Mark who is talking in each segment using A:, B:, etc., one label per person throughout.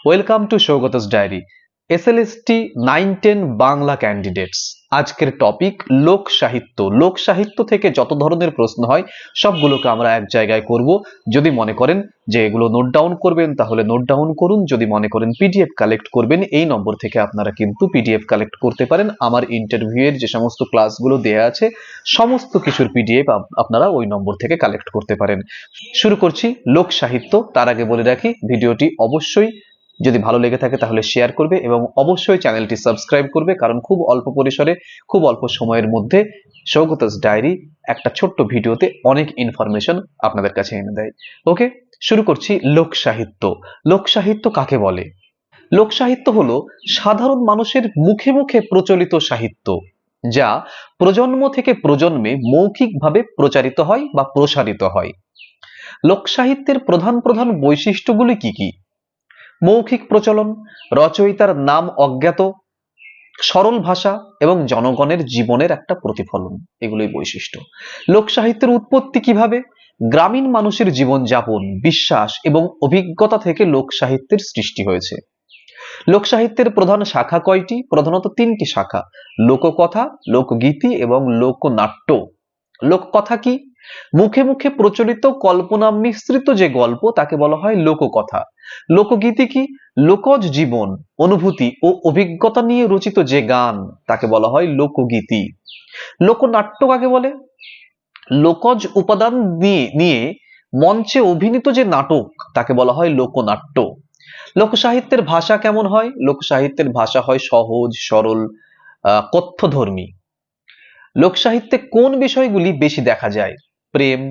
A: Welcome to Saugata's diary. SLST 9-10 Bangla candidates. আজকের topic লোক সাহিত্য। লোক সাহিত্য থেকে যত ধরনের প্রশ্ন হয় সবগুলোকে আমরা এক জায়গায় করব। যদি মনে করেন যে এগুলো নোট ডাউন করবেন তাহলে নোট ডাউন করুন, যদি মনে করেন পিডিএফ কালেক্ট করবেন এই নম্বর থেকে আপনারা কিন্তু পিডিএফ কালেক্ট করতে পারেন। আমার ইন্টারভিউয়ের যে সমস্ত ক্লাসগুলো দেয়া আছে সমস্ত কিছুর পিডিএফ আপনারা ওই নম্বর থেকে কালেক্ট করতে পারেন। শুরু করছি লোক সাহিত্য। তার আগে বলে রাখি, ভিডিওটি অবশ্যই যদি ভালো লেগে থাকে তাহলে শেয়ার করবে এবং অবশ্যই চ্যানেলটি সাবস্ক্রাইব করবে, কারণ খুব অল্প পরিসরে খুব অল্প সময়ের মধ্যে সৌগতস ডায়েরি একটা ছোট্ট ভিডিওতে অনেক ইনফরমেশন আপনাদের কাছে এনে দেয়। ওকে, শুরু করছি লোক সাহিত্য। লোক সাহিত্য কাকে বলে? লোক সাহিত্য হলো সাধারণ মানুষের মুখে মুখে প্রচলিত সাহিত্য, যা প্রজন্ম থেকে প্রজন্মে মৌখিকভাবে প্রচারিত হয় বা প্রসারিত হয়। লোক সাহিত্যের প্রধান প্রধান বৈশিষ্ট্যগুলি কি কি? মৌখিক প্রচলন, রচয়িতার নাম অজ্ঞাত, সরল ভাষা এবং জনগণের জীবনের একটা প্রতিফলন, এগুলোই বৈশিষ্ট্য। লোক সাহিত্যের উৎপত্তি কিভাবে? গ্রামীণ মানুষের জীবনযাপন, বিশ্বাস এবং অভিজ্ঞতা থেকে লোক সাহিত্যের সৃষ্টি হয়েছে। লোক সাহিত্যের প্রধান শাখা কয়টি? প্রধানত তিনটি শাখা: লোককথা, লোকগীতি এবং লোকনাট্য। লোককথা কি? মুখে মুখে প্রচলিত কল্পনা মিশ্রিত যে গল্প তাকে বলা হয় লোককথা। লোকগীতি কি? লোকজ জীবন, অনুভূতি ও অভিজ্ঞতা নিয়ে রচিত যে গান তাকে বলা হয় লোকগীতি। লোকনাট্য কাকে বলে? লোকজ উপাদান নিয়ে মঞ্চে অভিনীত যে নাটক তাকে বলা হয় লোকনাট্য। লোকসাহিত্যের ভাষা কেমন হয়? লোকসাহিত্যের ভাষা হয় সহজ, সরল, কথ্যধর্মী। লোকসাহিত্যে কোন বিষয়গুলি বেশি দেখা যায়? প্রেম,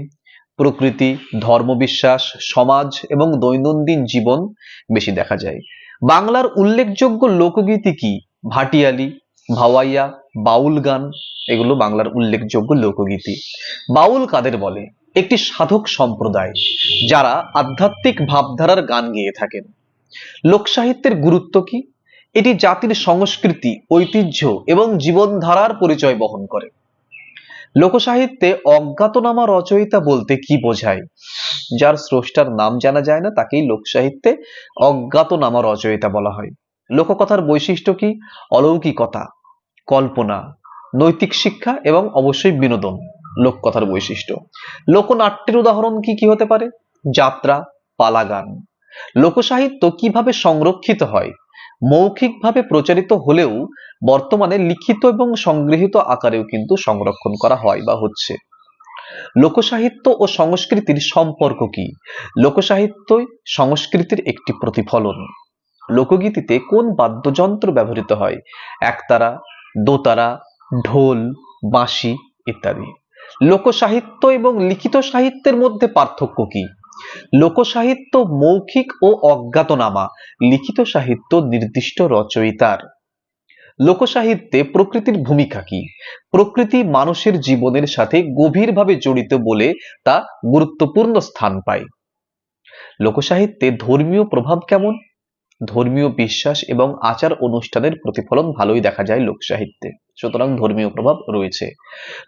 A: প্রকৃতি, ধর্মবিশ্বাস, সমাজ এবং দৈনন্দিন জীবন বেশি দেখা যায়। বাংলার উল্লেখযোগ্য লোকগীতি কি? ভাটিয়ালি, ভাওয়াইয়া, বাউল গান, এগুলো বাংলার উল্লেখযোগ্য লোকগীতি। বাউল কাদের বলে? একটি সাধক সম্প্রদায় যারা আধ্যাত্মিক ভাবধারার গান গেয়ে থাকেন। লোকসাহিত্যের গুরুত্ব কি? এটি জাতির সংস্কৃতি, ঐতিহ্য এবং জীবনধারার পরিচয় বহন করে। লোকসাহিত্যে অজ্ঞাতনামা রচয়িতা বলতে কি বোঝায়? যার স্রষ্টার নাম জানা যায় না তাকেই লোকসাহিত্যে অজ্ঞাতনামা রচয়িতা বলা হয়। লোককথার বৈশিষ্ট্য কি? অলৌকিকতা, কল্পনা, নৈতিক শিক্ষা এবং অবশ্যই বিনোদন লোককথার বৈশিষ্ট্য। লোকনাট্যের উদাহরণ কি কি হতে পারে? যাত্রা, পালা গান। লোকসাহিত্য কিভাবে সংরক্ষিত হয়? মৌখিকভাবে প্রচারিত হলেও বর্তমানে লিখিত এবং সংগৃহীত আকারেও কিন্তু সংরক্ষণ করা হয় বা হচ্ছে। লোকসাহিত্য ও সংস্কৃতির সম্পর্ক কি? লোকসাহিত্যই সংস্কৃতির একটি প্রতিফলন। লোকগীতিতে কোন বাদ্যযন্ত্র ব্যবহৃত হয়? একতারা, দোতারা, ঢোল, বাঁশি ইত্যাদি। লোকসাহিত্য এবং লিখিত সাহিত্যের মধ্যে পার্থক্য কি? লোকসাহিত্য মৌখিক ও অজ্ঞাতনামা, লিখিত সাহিত্য নির্দিষ্ট রচয়িতার। লোকসাহিত্যে প্রকৃতির ভূমিকা কি? প্রকৃতি মানুষের জীবনের সাথে গভীরভাবে জড়িত বলে তা গুরুত্বপূর্ণ স্থান পায়। লোকসাহিত্যে ধর্মীয় প্রভাব কেমন? ধর্মীয় বিশ্বাস এবং আচার অনুষ্ঠানের প্রতিফলন ভালোই দেখা যায় লোকসাহিত্যে, সুতরাং ধর্মীয় প্রভাব রয়েছে।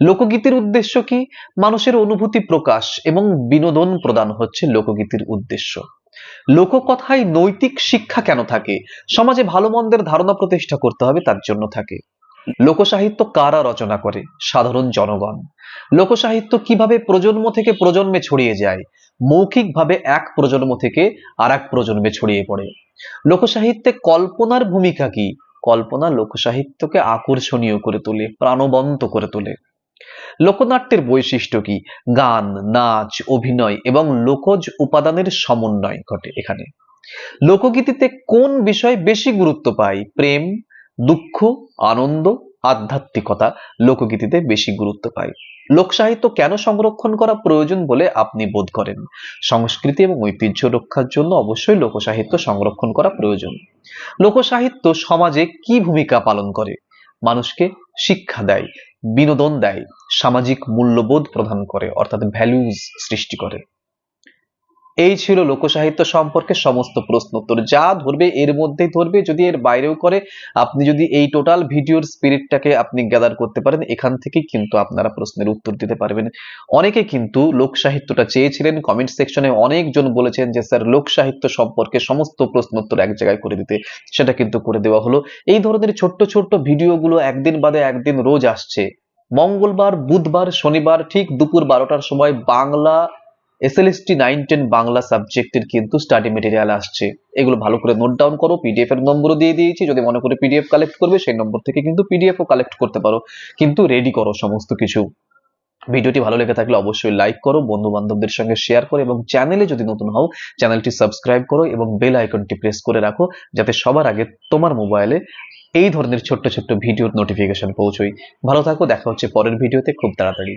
A: লোকগীতির উদ্দেশ্য কি? মানুষের অনুভূতি প্রকাশ এবং বিনোদন প্রদান হচ্ছে লোকগীতির উদ্দেশ্য। লোককথায় নৈতিক শিক্ষা কেন থাকে? সমাজে ভালো মন্দের ধারণা প্রতিষ্ঠা করতে হবে তার জন্য থাকে। লোকসাহিত্য কারা রচনা করে? সাধারণ জনগণ। লোকসাহিত্য কিভাবে প্রজন্ম থেকে প্রজন্মে ছড়িয়ে যায়? মৌখিকভাবে এক প্রজন্ম থেকে আর এক প্রজন্মে ছড়িয়ে পড়ে। লোকসাহিত্যে কল্পনার ভূমিকা কি? কল্পনা লোকসাহিত্যকে আকর্ষণীয় করে তোলে, প্রাণবন্ত করে তোলে। লোকনাট্যের বৈশিষ্ট্য কি? গান, নাচ, অভিনয় এবং লোকজ উপাদানের সমন্বয় ঘটে এখানে। লোকগীতিতে কোন বিষয় বেশি গুরুত্ব পায়? প্রেম, দুঃখ, আনন্দ, আধ্যাত্মিকতা লোকগীতিতে বেশি গুরুত্ব পায়। লোকসাহিত্য কেন সংরক্ষণ করা প্রয়োজন বলে আপনি বোধ করেন? সংস্কৃতি এবং ঐতিহ্য রক্ষার জন্য অবশ্যই লোকসাহিত্য সংরক্ষণ করা প্রয়োজন। লোকসাহিত্য সমাজে কি ভূমিকা পালন করে? মানুষকে শিক্ষা দেয়, বিনোদন দেয়, সামাজিক মূল্যবোধ প্রদান করে, অর্থাৎ ভ্যালুজ সৃষ্টি করে। এই ছিল লোকসাহিত্য সম্পর্কে সমস্ত প্রশ্ন উত্তর। যা ধরবে এর মধ্যেই ধরবে, যদি এর বাইরেও করে আপনি যদি এই টোটাল ভিডিওর স্পিরিটটাকে আপনি গ্যাদার করতে পারেন, এখান থেকেই কিন্তু আপনারা প্রশ্নের উত্তর দিতে পারবেন। অনেকে কিন্তু লোকসাহিত্যটা চেয়েছিলেন, কমেন্ট সেকশনে অনেকজন বলেছেন যে স্যার লোকসাহিত্য সম্পর্কে সমস্ত প্রশ্ন উত্তর এক জায়গায় করে দিতে, সেটা কিন্তু করে দেওয়া হলো। এই ধরনের ছোট্ট ছোট্ট ভিডিওগুলো একদিন বাদে একদিন রোজ আসছে। মঙ্গলবার, বুধবার, শনিবার ঠিক দুপুর 12টার সময় বাংলা এসএলএসটি 9-10 বাংলা সাবজেক্টের কিন্তু স্টাডি মেটেরিয়াল আসছে। এগুলো ভালো করে নোট ডাউন করো, পিডিএফ এর নম্বরও দিয়ে দিয়েছি, যদি মনে করে পিডিএফ কালেক্ট করবে সেই নম্বর থেকে কিন্তু পিডিএফ ও কালেক্ট করতে পারো, কিন্তু রেডি করো সমস্ত কিছু। ভিডিওটি ভালো লেগে থাকলে অবশ্যই লাইক করো, বন্ধু বান্ধবদের সঙ্গে শেয়ার করো এবং চ্যানেলে যদি নতুন হও চ্যানেলটি সাবস্ক্রাইব করো এবং বেল আইকনটি প্রেস করে রাখো, যাতে সবার আগে তোমার মোবাইলে এই ধরনের ছোট্ট ছোট্ট ভিডিওর নোটিফিকেশন পৌঁছয়। ভালো থাকো, দেখা হচ্ছে পরের ভিডিওতে খুব তাড়াতাড়ি।